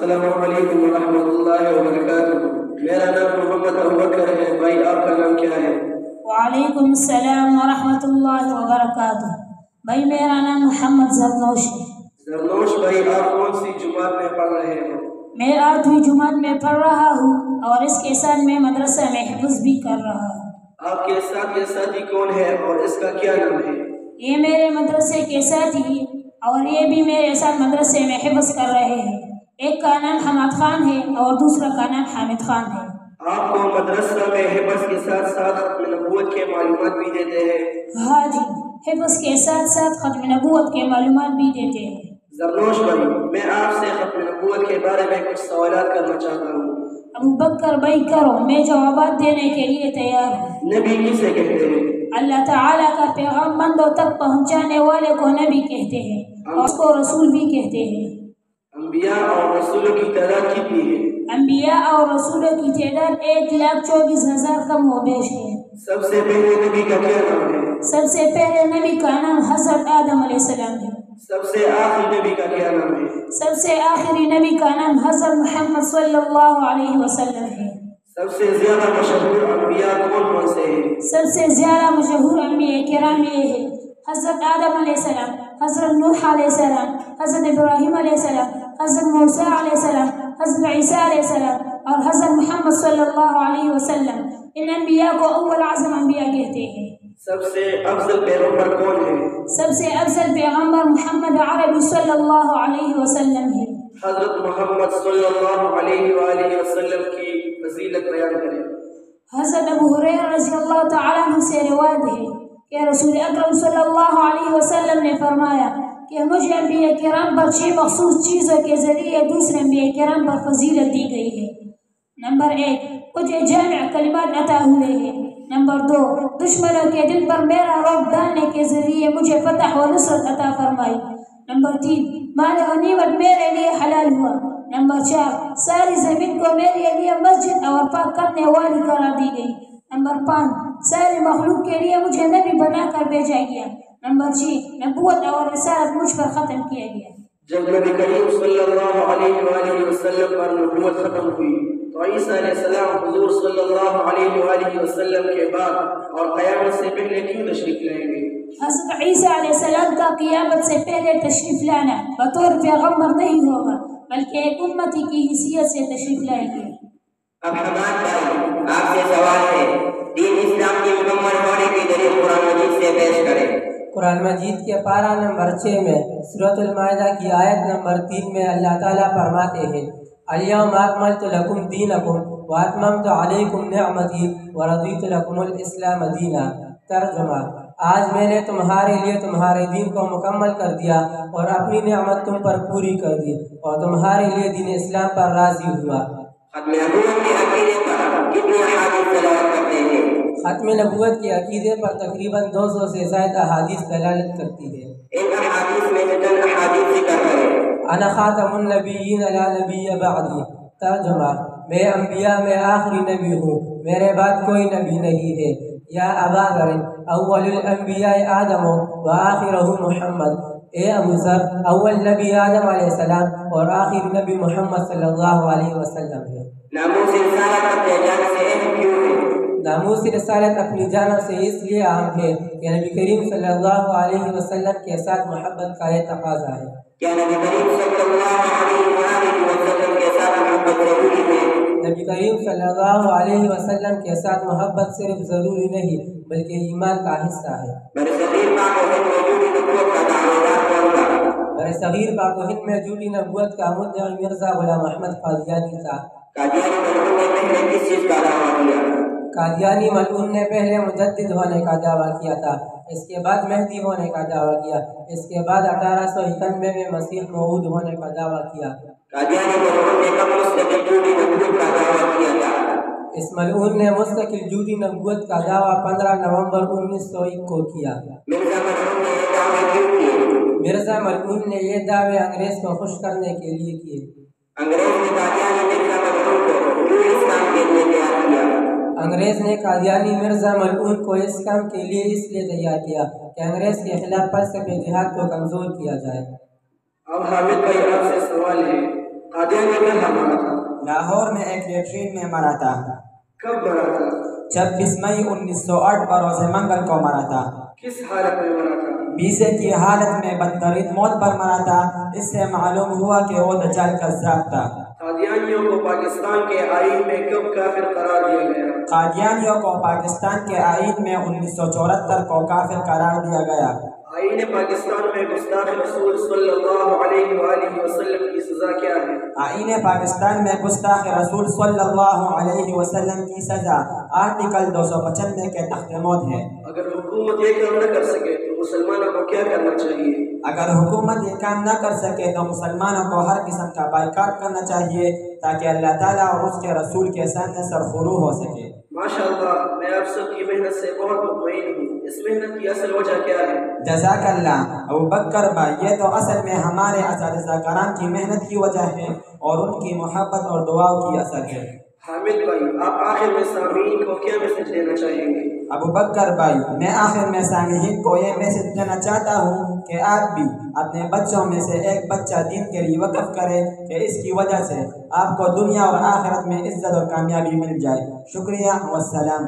السلام علیکم ورحمۃ اللہ وبرکاتہ۔ میرا نام محمد ابوبکر ہے، بھائی آپ کا نام کیا ہے؟ وعلیکم السلام ورحمۃ اللہ وبرکاتہ، بھائی میرا نام محمد زرنوش ہے۔ زرنوش بھائی، آپ کون سی جماعت میں پڑھ رہے ہو؟ میں 8ویں جماعت میں پڑھ رہا ہوں اور اس کے ساتھ میں مدرسہ میں حفظ بھی کر رہا ہوں۔ آپ کے ساتھ یہ ساتھی کون ہے اور اس کا کیا نام ہے؟ یہ میرے مدرسے کے ساتھی اور یہ بھی میرے ساتھ مدرسے میں حفظ کر رہے ہیں۔ ایک کا نام حماد خان ہے اور دوسرا کا نام حامد خان ہے۔ آپ کو مدرسہ میں حفظ کے ساتھ ساتھ ختم نبوت کے معلومات بھی دیتے ہیں؟ ہاں جی، حفظ کے ساتھ ساتھ ختم نبوت کے معلومات بھی دیتے ہیں۔ زرنوش بھائی، میں آپ سے ختم نبوت کے بارے میں کچھ سوالات کرنا چاہتا ہوں۔ ابوبکر بھائی کرو، میں جوابات دینے کے لیے تیار ہوں۔ نبی کسے کہتے ہیں؟ اللہ تعالیٰ کا پیغام بندوں تک پہنچانے والے کو نبی کہتے ہیں اور اس کو رسول بھی کہتے ہیں۔ انبیاء اور رسولوں کی تعداد کتنی ہے؟ انبیاء اور رسولوں کی تعداد 1,24,000 کم و بیش ہے۔ سب سے پہلے نبی کا کیا نام ہے؟ سب سے پہلے نبی کا نام حضرت آدم علیہ السلام ہے۔ سب سے آخری نبی کا کیا نام ہے؟ سب سے آخری نبی کا نام حضرت محمد صلی اللہ علیہ وسلم ہے۔ سب سے زیادہ مشہور انبیاء کون سے ہیں؟ سب سے زیادہ مشہور انبیاء کرام یہ ہے: حضرت آدم علیہ السلام، حضرت نوح علیہ السلام، حضرت ابراہیم علیہ السلام، حضرت موسیٰ علیہ السلام، حضرت عیسیٰ علیہ السلام اور حضرت محمد صلی اللہ علیہ وسلم۔ ان انبیاء کو اول اعظم انبیاء کہتے ہیں۔ سب سے افضل پیغمبر کون ہے؟ سب سے افضل پیغمبر محمد عربی صلی اللہ علیہ وسلم ہے۔ حضرت محمد صلی اللہ علیہ وآلہ وسلم کی فضیلت بیان کریں۔ حضرت ابو ہریرہ رضی اللہ تعالیٰ عنہ سے روایت ہے کہ رسول اکرم صلی اللہ علیہ وسلم نے فرمایا کہ مجھے انبیاء کرام پر 6 مخصوص چیزوں کے ذریعے دوسرے انبیاء کرام پر فضیلت دی گئی ہے۔ نمبر 1، مجھے جامع کلمات عطا ہوئے ہیں۔ نمبر 2، دشمنوں کے دل پر میرا رعب ڈالنے کے ذریعے مجھے فتح و نصرت عطا فرمائی۔ نمبر 3، مال غنیمت میرے لیے حلال ہوا۔ نمبر 4، ساری زمین کو میرے لیے مسجد اور پاک کرنے والی قرار دی گئی۔ نمبر 5، ساری مخلوق کے لیے مجھے نبی بنا کر بھیجا گیا۔ نمبر 6، نبوت اور رسالت مجھ پر ختم کیا گیا۔ جب نبی کریم صلی اللہ علیہ وآلہ وسلم پر نبوت ختم ہوئی تو عیسیٰ علیہ السلام حضور صلی اللہ علیہ وآلہ وسلم کے بعد اور قیامت سے پہلے کیوں تشریف لائیں گے؟ حضرت عیسیٰ علیہ السلام کا قیامت سے پہلے تشریف لانا بطور پیغمبر نہیں ہوگا بلکہ ایک امتی کی حیثیت سے تشریف لائیں گے۔ اب حماد بھائی، آپ سے سوال ہے، دین اسلام کی مکمل ہونے کی دلیل قرآن مجید سے پیش کریں۔ قرآن مجید کے پارہ نمبر 6 میں سورۃ المائدہ کی آیت نمبر 3 میں اللہ تعالیٰ فرماتے ہیں: الیوم اکملت لکم دینکم واتممت علیکم نعمتی ورضیت لکم الاسلام دینا۔ ترجمہ: آج میں نے تمہارے لیے تمہارے دین کو مکمل کر دیا اور اپنی نعمت تم پر پوری کر دی اور تمہارے لیے دین اسلام پر راضی ہوا۔ ختم نبوت کے عقیدے پر کتنی احادیث دلالت کرتے ہیں؟ ختم نبوت کے عقیدے پر تقریباً 200 سے زائد احادیث دلالت کرتی ہے۔ ان احادیث میں سے چند احادیث ذکر کریں۔ انا خاتم النبیین لا نبی بعدی۔ ترجمہ: میں انبیاء میں آخری نبی ہوں، میرے بعد کوئی نبی نہیں ہے۔ یا ابا ذر، اول الانبیاء آدم و آخرہ محمد۔ اے ابو ذر، اول نبی آدم علیہ السلام اور آخری نبی محمد صلی اللہ علیہ وسلم ہے۔ ناموس رسالت اپنے جان سے اہم کیوں ہے؟ ناموس رسالت اپنی جانب سے اس لیے اہم ہے کہ نبی کریم صلی اللہ علیہ وسلم کے ساتھ محبت کا یہ تقاضا ہے۔ کیا نبی کریم صلی اللہ علیہ وسلم کے ساتھ محبت ضروری ہے؟ نبی کریم صلی اللہ علیہ وسلم کے ساتھ محبت صرف ضروری نہیں بلکہ ایمان کا حصہ ہے۔ برصغیر پاک و ہند میں جھوٹی نبوت کا مدعی مرزا غلام احمد قادیانی تھا۔ قادیانی ملعون نے پہلے مجدد ہونے کا دعویٰ کیا تھا، اس کے بعد مہدی ہونے کا دعویٰ کیا، اس کے بعد 1891 میں مسیح موعود ہونے کا دعویٰ کیا۔ اس ملعون نے مستقل جھوٹی نبوت کا دعویٰ 15 نومبر 1901 کو کیا۔ مرزا ملعون نے یہ دعوے انگریز کو خوش کرنے کے لیے کیے۔ انگریز نے قادیانی مرزا ملعون کو اس کام کے لیے اس لیے تیار کیا کہ انگریز کے خلاف فلسفہ جہاد کو کمزور کیا جائے۔ اب حامد بھائی آپ سے سوال ہے، قادیانی کہاں مرا تھا؟ لاہور میں ایک لیٹرین میں مرا تھا۔ کب مرا تھا؟ 26 مئی 1908 بروز منگل کو مرا تھا۔ کس حالت میں مرا تھا؟ بیسے کی حالت میں بدترین موت پر مرا تھا۔ اس سے معلوم ہوا کہ وہ دجال کذاب تھا۔ قادیانیوں کو پاکستان کے آئین میں کب کافر قرار دیا گیا؟ قادیانیوں کو پاکستان کے آئین میں 1974 کو کافر قرار دیا گیا۔ آئین پاکستان میں گستاخ رسول صلی اللہ علیہ وآلہ وسلم کی سزا کیا ہے؟ آئین پاکستان میں گستاخ رسول صلی اللہ علیہ وسلم کی سزا آرٹیکل 295 کے تحت موت ہے۔ اگر حکومت یہ کام نہ کر سکے تو مسلمانوں کو کیا کرنا چاہیے؟ اگر حکومت یہ کام نہ کر سکے تو مسلمانوں کو ہر قسم کا بائیکاٹ کرنا چاہیے تاکہ اللہ تعالیٰ اور اس کے رسول کے سامنے سرخرو ہو سکے۔ ماشاءاللہ، میں آپ سب کی محنت سے بہت مطمئن ہوں۔ اس محنت کی اصل وجہ کیا ہے؟ جزاک اللہ ابو بکر بھائی، یہ تو اصل میں ہمارے اساتذہ کرام کی محنت کی وجہ ہے اور ان کی محبت اور دعاؤں کی اثر ہے۔ حامد بھائی، آپ آخر میں سامعین کو کیا میسج دینا چاہیں گے؟ ابو بکر بھائی، میں آخر میں سامعین کو یہ میسج دینا چاہتا ہوں کہ آپ بھی اپنے بچوں میں سے ایک بچہ دین کے لیے وقف کریں کہ اس کی وجہ سے آپ کو دنیا اور آخرت میں عزت اور کامیابی مل جائے۔ شکریہ والسلام۔